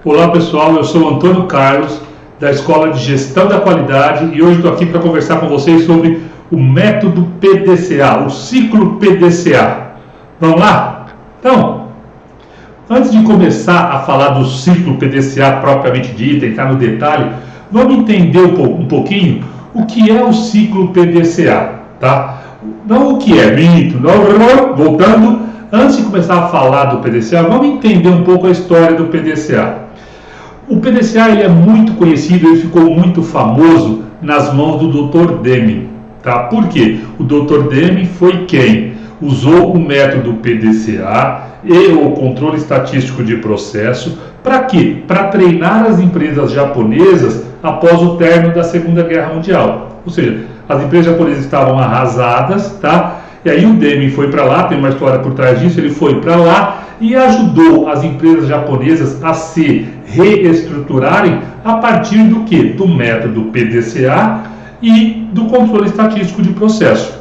Olá pessoal, eu sou o Antônio Carlos da Escola de Gestão da Qualidade e hoje estou aqui para conversar com vocês sobre o método PDCA, o ciclo PDCA. Vamos lá? Então, antes de começar a falar do ciclo PDCA propriamente dito, entrar no detalhe, vamos entender um pouquinho o que é o ciclo PDCA, tá? Não o que é, mito, não, voltando, antes de começar a falar do PDCA, vamos entender um pouco a história do PDCA. O PDCA ele é muito conhecido, ele ficou muito famoso nas mãos do Dr. Deming, tá? Por quê? O Dr. Deming foi quem usou o método PDCA e o controle estatístico de processo para quê? Para treinar as empresas japonesas após o término da Segunda Guerra Mundial. Ou seja, as empresas japonesas estavam arrasadas, tá? E aí o Deming foi para lá, tem uma história por trás disso, ele foi para lá e ajudou as empresas japonesas a se reestruturarem a partir do que? Do método PDCA e do controle estatístico de processo.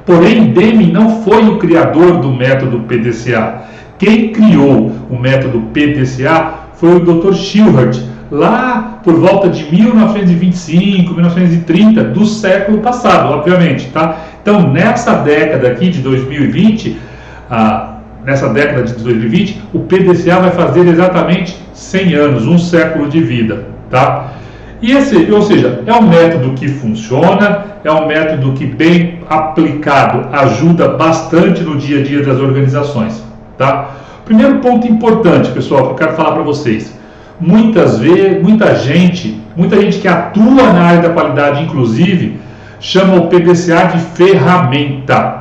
Porém, Deming não foi o criador do método PDCA. Quem criou o método PDCA foi o Dr. Shilhart, lá por volta de 1925, 1930, do século passado, obviamente, tá? Então, nessa década aqui de 2020, o PDCA vai fazer exatamente 100 anos, um século de vida, tá? E ou seja, é um método que funciona, é um método que bem aplicado ajuda bastante no dia a dia das organizações, tá? Primeiro ponto importante, pessoal, que eu quero falar para vocês. Muitas vezes, muita gente que atua na área da qualidade, inclusive, chama o PDCA de ferramenta.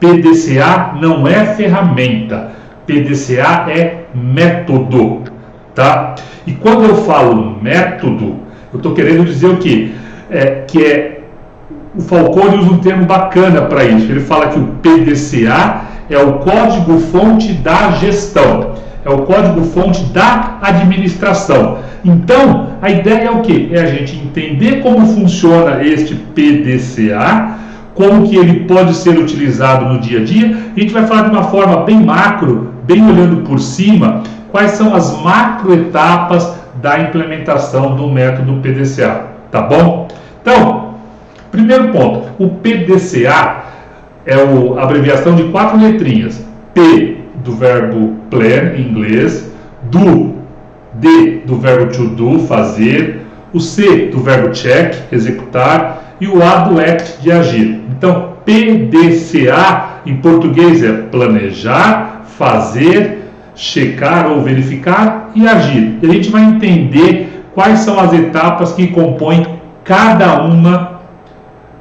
PDCA não é ferramenta, PDCA é método, tá? E quando eu falo método, eu estou querendo dizer o quê? O Falcone usa um termo bacana para isso. Ele fala que o PDCA é o código-fonte da gestão, é o código-fonte da administração. Então, a ideia é o quê? É a gente entender como funciona este PDCA, como que ele pode ser utilizado no dia a dia. A gente vai falar de uma forma bem macro, bem olhando por cima, quais são as macroetapas da implementação do método PDCA, tá bom? Então, primeiro ponto, o PDCA é a abreviação de 4 letrinhas. P do verbo plan, em inglês, D do verbo to do, fazer, o C do verbo check, executar, e o A do act, de agir. Então, PDCA em português é planejar, fazer, checar ou verificar e agir. E a gente vai entender quais são as etapas que compõem cada uma,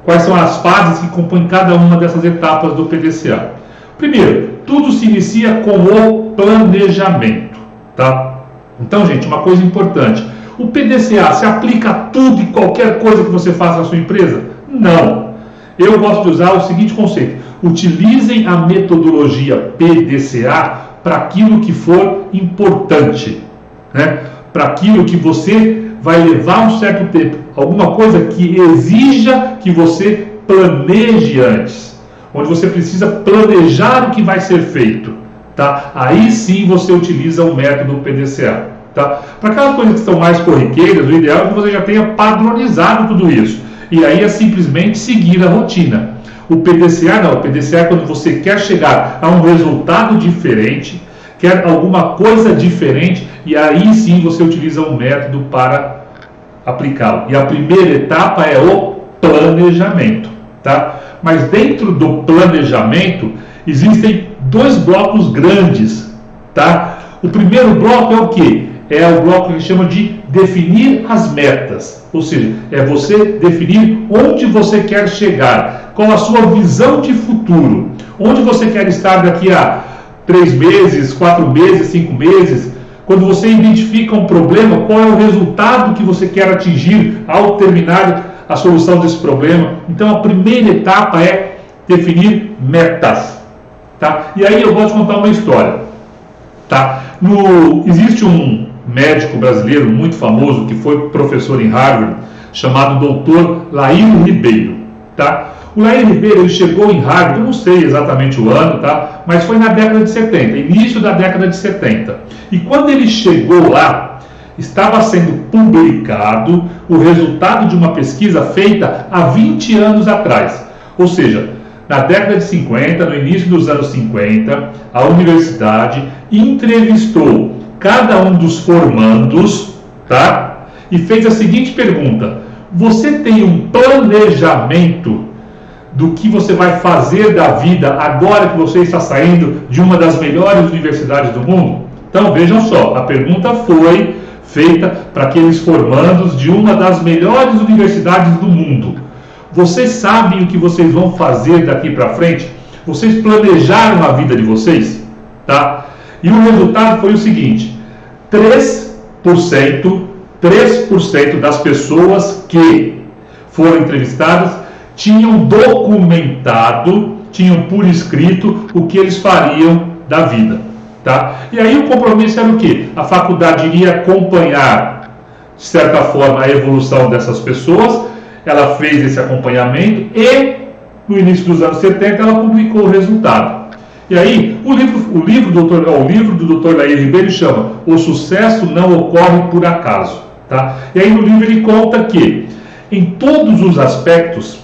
quais são as fases que compõem cada uma dessas etapas do PDCA. Primeiro, tudo se inicia com o planejamento, tá? Então, gente, uma coisa importante, o PDCA se aplica a tudo e qualquer coisa que você faça na sua empresa? Não. Eu gosto de usar o seguinte conceito: utilizem a metodologia PDCA para aquilo que for importante, né? Para aquilo que você vai levar um certo tempo, alguma coisa que exija que você planeje antes, onde você precisa planejar o que vai ser feito, tá? Aí sim você utiliza o método PDCA, tá? Para aquelas coisas que são mais corriqueiras, o ideal é que você já tenha padronizado tudo isso, e aí é simplesmente seguir a rotina. O PDCA não, o PDCA é quando você quer chegar a um resultado diferente, quer alguma coisa diferente, e aí sim você utiliza um método para aplicá-lo. E a primeira etapa é o planejamento, tá? Mas dentro do planejamento existem 2 blocos grandes, tá? O primeiro bloco é o quê? É o bloco que a gente chama de definir as metas, ou seja, é você definir onde você quer chegar, qual a sua visão de futuro, onde você quer estar daqui a 3 meses, 4 meses, 5 meses. Quando você identifica um problema, qual é o resultado que você quer atingir ao terminar a solução desse problema? Então a primeira etapa é definir metas, tá? E aí eu vou te contar uma história, tá? Existe um médico brasileiro muito famoso que foi professor em Harvard, chamado Dr. Laírio Ribeiro, tá? O Laírio Ribeiro ele chegou em Harvard, eu não sei exatamente o ano, mas foi na década de 70, início da década de 70. E quando ele chegou lá, estava sendo publicado o resultado de uma pesquisa feita há 20 anos atrás. Ou seja, na década de 50, no início dos anos 50, a universidade entrevistou cada um dos formandos, tá? E fez a seguinte pergunta: você tem um planejamento do que você vai fazer da vida agora que você está saindo de uma das melhores universidades do mundo? Então vejam só, a pergunta foi feita para aqueles formandos de uma das melhores universidades do mundo. Vocês sabem o que vocês vão fazer daqui para frente? Vocês planejaram a vida de vocês? Tá? E o resultado foi o seguinte: 3% das pessoas que foram entrevistadas tinham documentado, tinham por escrito o que eles fariam da vida. Tá? E aí o compromisso era o quê? A faculdade iria acompanhar, de certa forma, a evolução dessas pessoas. Ela fez esse acompanhamento e, no início dos anos 70, ela publicou o resultado. E aí, o livro do Dr. Lair Ribeiro chama O Sucesso Não Ocorre por Acaso. Tá? E aí no livro ele conta que, em todos os aspectos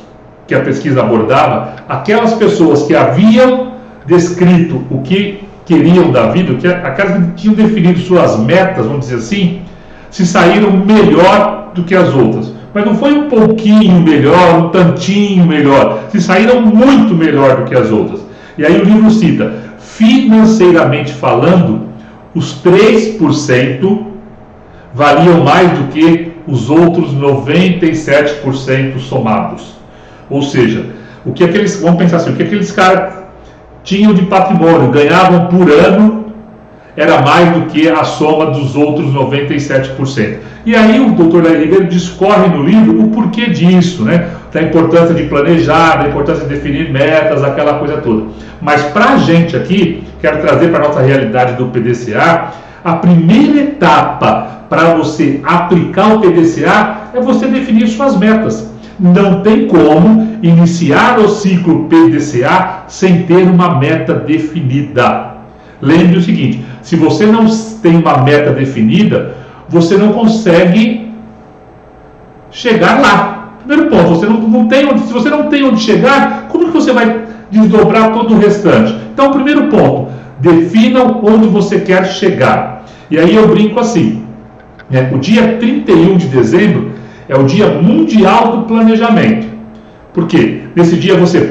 que a pesquisa abordava, aquelas pessoas que haviam descrito o que queriam da vida, aquelas que tinham definido suas metas, vamos dizer assim, se saíram melhor do que as outras. Mas não foi um pouquinho melhor, um tantinho melhor, se saíram muito melhor do que as outras. E aí o livro cita, financeiramente falando, os 3% valiam mais do que os outros 97% somados. Ou seja, vamos pensar assim, o que aqueles caras tinham de patrimônio, ganhavam por ano, era mais do que a soma dos outros 97%. E aí o Dr. Lair Ribeiro discorre no livro o porquê disso, né? Da importância de planejar, da importância de definir metas, aquela coisa toda. Mas para a gente aqui, quero trazer para a nossa realidade do PDCA, a primeira etapa para você aplicar o PDCA é você definir suas metas. Não tem como iniciar o ciclo PDCA sem ter uma meta definida. Lembre o seguinte, se você não tem uma meta definida, você não consegue chegar lá. Primeiro ponto, se você não tem onde chegar, como que você vai desdobrar todo o restante? Então, primeiro ponto, definam onde você quer chegar. E aí eu brinco assim, né? O dia 31 de dezembro é o Dia Mundial do Planejamento. Por quê? Nesse dia você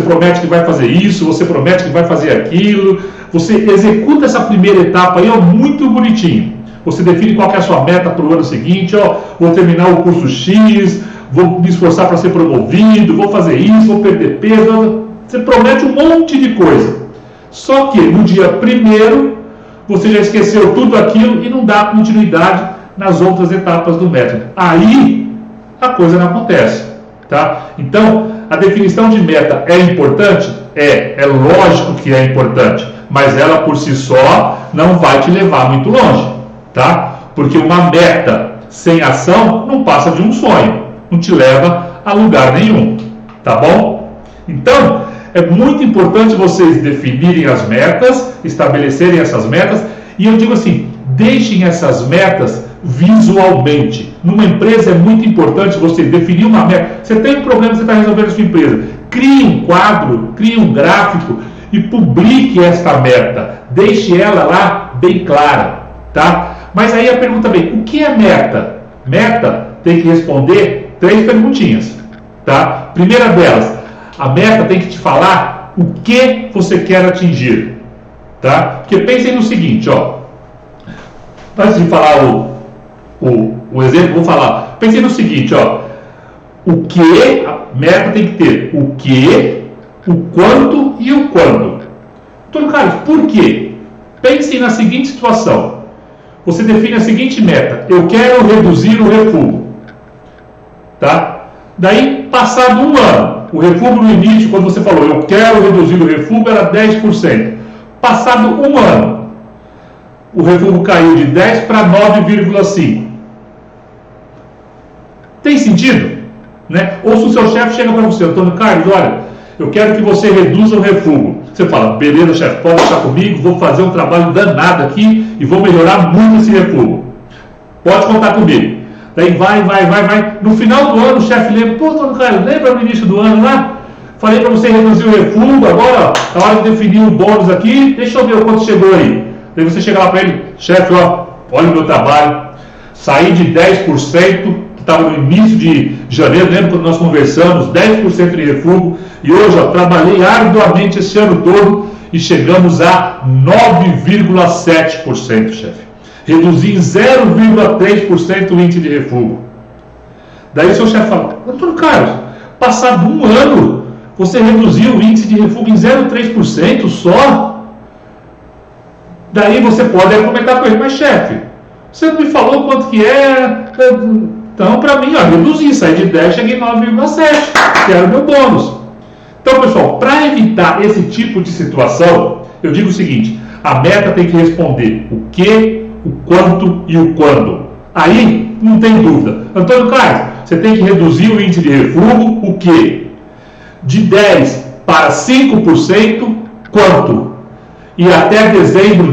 promete que vai fazer isso, você promete que vai fazer aquilo, você executa essa primeira etapa aí, ó, muito bonitinho. Você define qual que é a sua meta para o ano seguinte, ó, vou terminar o curso X, vou me esforçar para ser promovido, vou fazer isso, vou perder peso. Você promete um monte de coisa. Só que no dia 1º, você já esqueceu tudo aquilo e não dá continuidade nas outras etapas do método. Aí, a coisa não acontece. Tá? Então, a definição de meta é importante? É lógico que é importante, mas ela por si só não vai te levar muito longe, tá? Porque uma meta sem ação não passa de um sonho, não te leva a lugar nenhum, tá bom? Então, é muito importante vocês definirem as metas, estabelecerem essas metas, e eu digo assim, deixem essas metas visualmente. Numa empresa é muito importante você definir uma meta. Você tem um problema que você está resolvendo na sua empresa. Crie um quadro, crie um gráfico e publique esta meta. Deixe ela lá bem clara, tá? Mas aí a pergunta vem, o que é meta? Meta tem que responder 3 perguntinhas, tá? Primeira delas, a meta tem que te falar o que você quer atingir, tá? Porque pensem no seguinte, ó. Antes de falar o exemplo, vou falar. Pensei no seguinte, ó. O que, a meta tem que ter o que, o quanto e o quando. Antônio Carlos, por quê? Pensem na seguinte situação. Você define a seguinte meta. Eu quero reduzir o refúgio. Tá? Daí, passado um ano, o refúgio no início, quando você falou, eu quero reduzir o refúgio, era 10%. Passado um ano, o refúgio caiu de 10 para 9,5%. Tem sentido? Né? Ou se o seu chefe chega para você, Antônio Carlos, olha, eu quero que você reduza o refúgio. Você fala, beleza, chefe, pode deixar comigo, vou fazer um trabalho danado aqui e vou melhorar muito esse refúgio. pode contar comigo. Daí vai. No final do ano, o chefe lembra, pô, Antônio Carlos, lembra no início do ano lá? Falei para você reduzir o refúgio, agora, ó, na hora de definir o bônus aqui, deixa eu ver o quanto chegou aí. Daí você chega lá para ele, chefe, ó, olha o meu trabalho, saí de 10%, que estava no início de janeiro, lembra quando nós conversamos, 10% de refúgio, e hoje, ó, trabalhei arduamente esse ano todo e chegamos a 9,7%, chefe. Reduzi em 0,3% o índice de refúgio. Daí o seu chefe fala, Antônio Carlos, passado um ano, você reduziu o índice de refúgio em 0,3% só? Daí você pode argumentar com ele, mas chefe, você não me falou quanto que é? Então, para mim, ó, reduzi, saí de 10, cheguei em 9,7, que era o meu bônus. Então, pessoal, para evitar esse tipo de situação, eu digo o seguinte, a meta tem que responder o que, o quanto e o quando. Aí, não tem dúvida. Antônio Carlos, você tem que reduzir o índice de refúgio, o que? De 10 para 5%, quanto? E até dezembro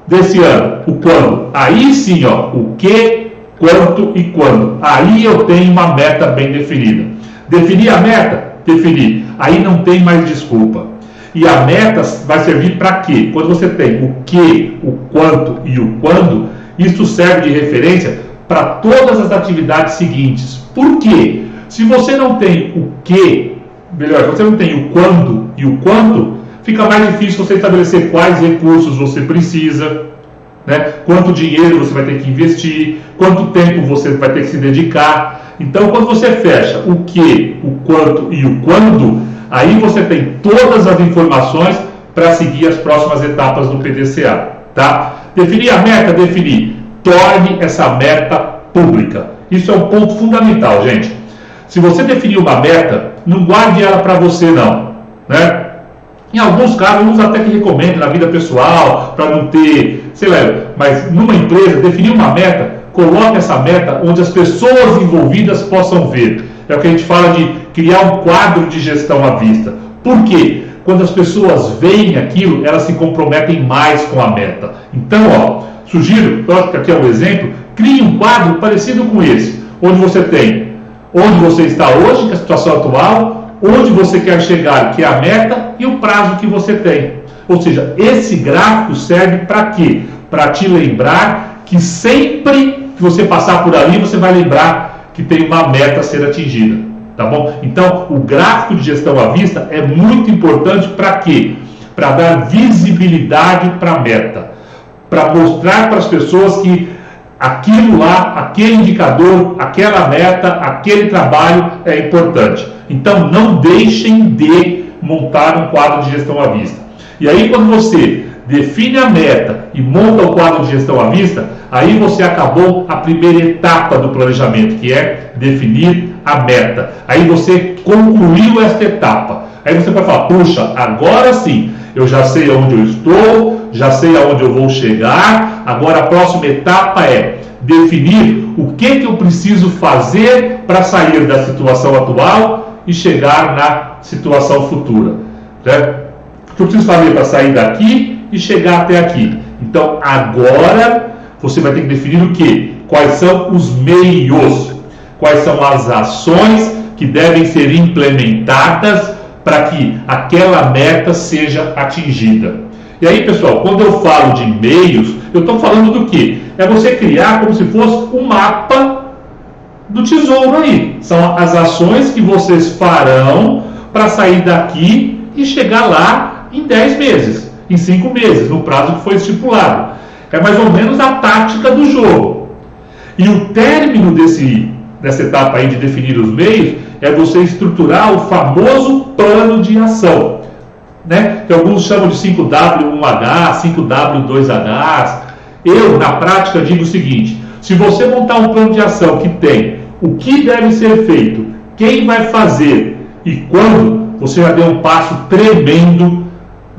desse ano, o quando? Aí sim, ó, o que, quanto e quando. Aí eu tenho uma meta bem definida. Definir a meta? Definir. Aí não tem mais desculpa. E a meta vai servir para quê? Quando você tem o que, o quanto e o quando, isso serve de referência para todas as atividades seguintes. Por quê? Se você não tem o que, melhor, se você não tem o quando e o quanto, fica mais difícil você estabelecer quais recursos você precisa, né? Quanto dinheiro você vai ter que investir, quanto tempo você vai ter que se dedicar. Então, quando você fecha o que, o quanto e o quando, aí você tem todas as informações para seguir as próximas etapas do PDCA, tá? Definir a meta, definir. Torne essa meta pública. Isso é um ponto fundamental, gente. Se você definir uma meta, não guarde ela para você, não, né? Em alguns casos, uns até que recomendam na vida pessoal, para não ter, sei lá, mas numa empresa, definir uma meta, coloque essa meta onde as pessoas envolvidas possam ver. É o que a gente fala de criar um quadro de gestão à vista. Por quê? Quando as pessoas veem aquilo, elas se comprometem mais com a meta. Então, ó, sugiro, que aqui é um exemplo, crie um quadro parecido com esse, onde você tem onde você está hoje, que é a situação atual, onde você quer chegar, que é a meta, e o prazo que você tem. Ou seja, esse gráfico serve para quê? Para te lembrar que sempre que você passar por ali, você vai lembrar que tem uma meta a ser atingida. Tá bom? Então, o gráfico de gestão à vista é muito importante para quê? Para dar visibilidade para a meta. Para mostrar para as pessoas que aquilo lá, aquele indicador, aquela meta, aquele trabalho é importante. Então, não deixem de montar um quadro de gestão à vista. E aí, quando você define a meta e monta o quadro de gestão à vista, aí você acabou a primeira etapa do planejamento, que é definir a meta. Aí você concluiu esta etapa. Aí você vai falar, puxa, agora sim, eu já sei onde eu estou, já sei aonde eu vou chegar, agora a próxima etapa é definir o que eu preciso fazer para sair da situação atual e chegar na situação futura. Né? O que eu preciso fazer para sair daqui e chegar até aqui? Então, agora você vai ter que definir o quê? Quais são os meios? Quais são as ações que devem ser implementadas para que aquela meta seja atingida? E aí, pessoal, quando eu falo de meios, eu estou falando do quê? É você criar como se fosse um mapa do tesouro aí. São as ações que vocês farão para sair daqui e chegar lá em 10 meses, em 5 meses, no prazo que foi estipulado. É mais ou menos a tática do jogo. E o término dessa etapa aí de definir os meios é você estruturar o famoso plano de ação, né? Que alguns chamam de 5W1H, 5W2H. Eu, na prática, digo o seguinte: se você montar um plano de ação que tem o que deve ser feito, quem vai fazer e quando, você já deu um passo tremendo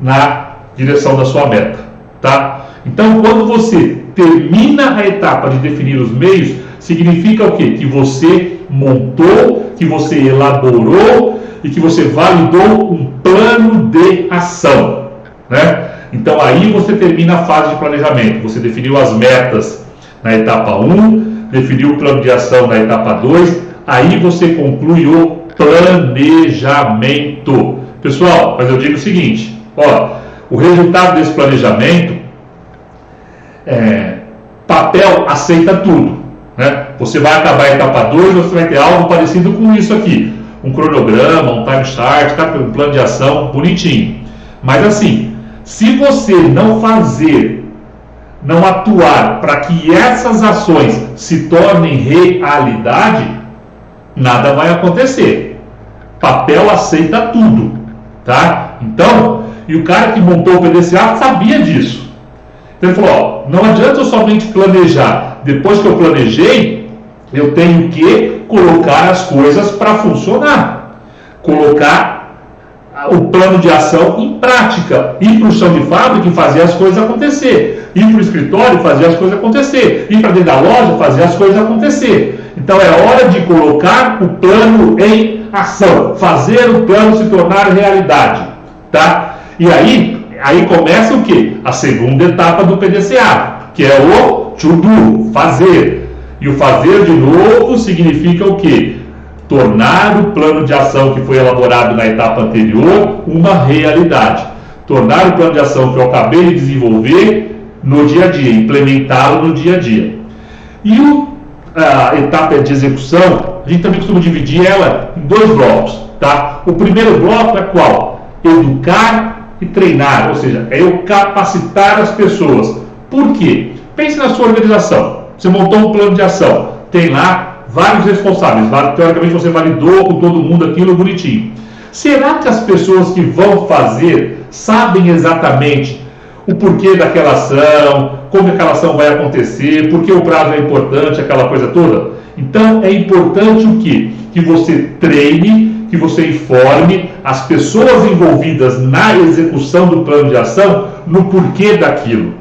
na direção da sua meta, tá? Então, quando você termina a etapa de definir os meios, significa o quê? Que você montou, que você elaborou e que você validou um plano de ação, né? Então aí você termina a fase de planejamento, você definiu as metas, na etapa 1, definiu o plano de ação na etapa 2, aí você conclui o planejamento. Pessoal, mas eu digo o seguinte, ó, o resultado desse planejamento, papel aceita tudo, né? Você vai acabar a etapa 2, você vai ter algo parecido com isso aqui, um cronograma, um time chart, um plano de ação bonitinho. Mas assim, se você não atuar para que essas ações se tornem realidade, nada vai acontecer. Papel aceita tudo, tá? Então, e o cara que montou o PDCA sabia disso. Então ele falou, ó, não adianta eu somente planejar. Depois que eu planejei, eu tenho que colocar as coisas para funcionar. Colocar o plano de ação em prática. Ir para o chão de fábrica e fazer as coisas acontecer. Ir para o escritório e fazer as coisas acontecer. Ir para dentro da loja e fazer as coisas acontecer. Então é hora de colocar o plano em ação. Fazer o plano se tornar realidade. Tá? E aí começa o quê? A segunda etapa do PDCA, que é o to do, fazer. E o fazer de novo significa o quê? Tornar o plano de ação que foi elaborado na etapa anterior uma realidade. Tornar o plano de ação que eu acabei de desenvolver no dia a dia, implementá-lo no dia a dia. E a etapa de execução, a gente também costuma dividir ela em 2 blocos. Tá? O primeiro bloco é qual? Educar e treinar, ou seja, é eu capacitar as pessoas. Por quê? Pense na sua organização. Você montou um plano de ação, tem lá vários responsáveis, teoricamente você validou com todo mundo aquilo bonitinho. Será que as pessoas que vão fazer sabem exatamente o porquê daquela ação, como aquela ação vai acontecer, por que o prazo é importante, aquela coisa toda? Então é importante o quê? Que você treine, que você informe as pessoas envolvidas na execução do plano de ação no porquê daquilo.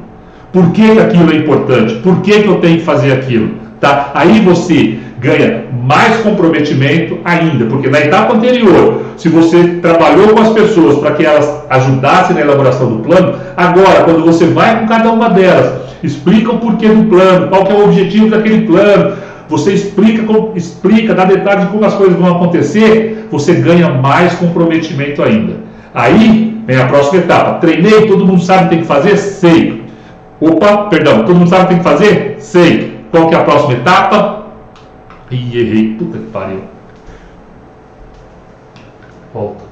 Por que aquilo é importante? Por que eu tenho que fazer aquilo? Tá? Aí você ganha mais comprometimento ainda, porque na etapa anterior, se você trabalhou com as pessoas para que elas ajudassem na elaboração do plano, agora, quando você vai com cada uma delas, explica o porquê do plano, qual que é o objetivo daquele plano, você explica, dá detalhes de como as coisas vão acontecer, você ganha mais comprometimento ainda. Aí vem a próxima etapa. Treinei, todo mundo sabe o que tem que fazer? Sei. Todo mundo sabe o que tem que fazer? Sei. Qual que é a próxima etapa? Ih, errei. Puta que pariu. Volta.